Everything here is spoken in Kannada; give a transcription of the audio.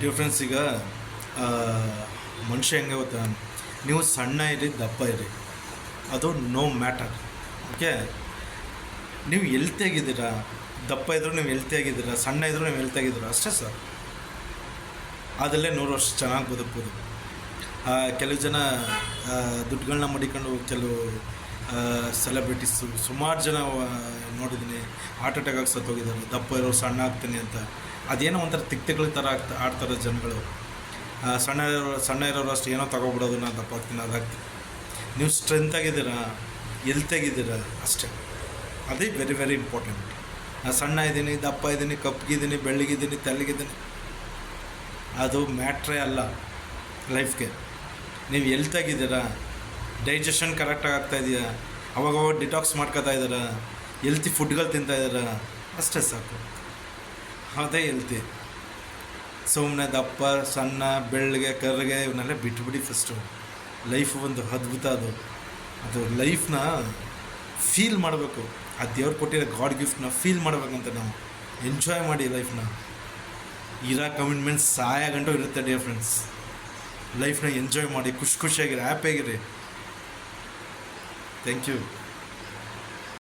ಡಿಫ್ರೆನ್ಸ್ ಈಗ ಆ, ಮನುಷ್ಯ ಹೆಂಗೆ ಗೊತ್ತಾ, ನೀವು ಸಣ್ಣ ಇರಿ ದಪ್ಪ ಇರಿ, ಅದು ನೋ ಮ್ಯಾಟರ್. ಓಕೆ, ನೀವು ಹೆಲ್ತಿಯಾಗಿದ್ದೀರಾ, ದಪ್ಪ ಇದ್ದರೂ ನೀವು ಹೆಲ್ತಿಯಾಗಿದ್ದೀರಾ, ಸಣ್ಣ ಇದ್ದರೂ ನೀವು ಹೆಲ್ತಿಯಾಗಿದ್ದೀರಾ, ಅಷ್ಟೇ ಸರ್. ಅದರಲ್ಲೇ 100 ವರ್ಷ ಚೆನ್ನಾಗಿ ಬದುಕ್ಬೋದು. ಕೆಲವು ಜನ ದುಡ್ಡುಗಳನ್ನ ಮಡಿಕೊಂಡು ಕೆಲವು ಸೆಲೆಬ್ರಿಟೀಸು ಸುಮಾರು ಜನ ನೋಡಿದ್ದೀನಿ, ಹಾರ್ಟ್ ಅಟ್ಯಾಕ್ ಆಗಿ ಸತ್ತೋಗಿದ್ದಾರೆ, ದಪ್ಪ ಇರೋ ಸಣ್ಣ ಆಗ್ತೀನಿ ಅಂತ. ಅದೇನೋ ಒಂಥರ ತಿಕ್ತೆಗಳ ಥರ ಆಡ್ತಾರೆ ಜನಗಳು. ಸಣ್ಣ ಇರೋರು ಅಷ್ಟು ಏನೋ ತಗೊಬಿಡೋದು, ನಾನು ದಪ್ಪ ಆಗ್ತೀನಿ ಅದಾಗ್ತೀನಿ. ನೀವು ಸ್ಟ್ರೆಂತ್ ಆಗಿದ್ದೀರಾ, ಹೆಲ್ತಿಯಾಗಿದ್ದೀರಾ, ಅಷ್ಟೇ. ಅದೇ ವೆರಿ ವೆರಿ ಇಂಪಾರ್ಟೆಂಟ್. ನಾನು ಸಣ್ಣ ಇದ್ದೀನಿ, ದಪ್ಪ ಇದ್ದೀನಿ, ಕಪ್ಪಗಿದ್ದೀನಿ, ಬೆಳ್ಳಗಿದ್ದೀನಿ, ತೆಳ್ಳಗಿದ್ದೀನಿ, ಅದು ಮ್ಯಾಟ್ರೇ ಅಲ್ಲ ಲೈಫ್ಗೆ. ನೀವು ಹೆಲ್ತಾಗಿದ್ದೀರಾ, ಡೈಜೆಷನ್ ಕರೆಕ್ಟಾಗಿ ಆಗ್ತಾಯಿದೆಯಾ, ಅವಾಗವಾಗ ಡಿಟಾಕ್ಸ್ ಮಾಡ್ಕೋತಾ ಇದ್ದೀರಾ, ಹೆಲ್ತಿ ಫುಡ್ಗಳು ತಿಂತಾಯಿದ್ದೀರಾ, ಅಷ್ಟೇ ಸಾಕು. ಅದೇ ಹೆಲ್ತಿ. ಸುಮ್ಮನೆ ದಪ್ಪ ಸಣ್ಣ ಬೆಳ್ಳಗೆ ಕರ್ರಗೆ ಇವನ್ನೆಲ್ಲ ಬಿಟ್ಬಿಡಿ ಫಸ್ಟು. ಲೈಫು ಒಂದು ಅದ್ಭುತ. ಅದು ಲೈಫ್ನ ಫೀಲ್ ಮಾಡಬೇಕು. ಆ ದೇವ್ರು ಕೊಟ್ಟಿರೋ ಗಾಡ್ ಗಿಫ್ಟ್ನ ಫೀಲ್ ಮಾಡಬೇಕಂತ ನಾವು ಎಂಜಾಯ್ ಮಾಡಿ ಲೈಫ್ನ. ಇರೋ ಕಮಿಟ್ಮೆಂಟ್ಸ್ ಗಂಟು ಇರುತ್ತೆ ಡಿಯರ್ ಫ್ರೆಂಡ್ಸ್. ಲೈಫ್ನ ಎಂಜಾಯ್ ಮಾಡಿ, ಖುಷಿಯಾಗಿರಿ, ಹ್ಯಾಪಿಯಾಗಿರಿ. Thank you.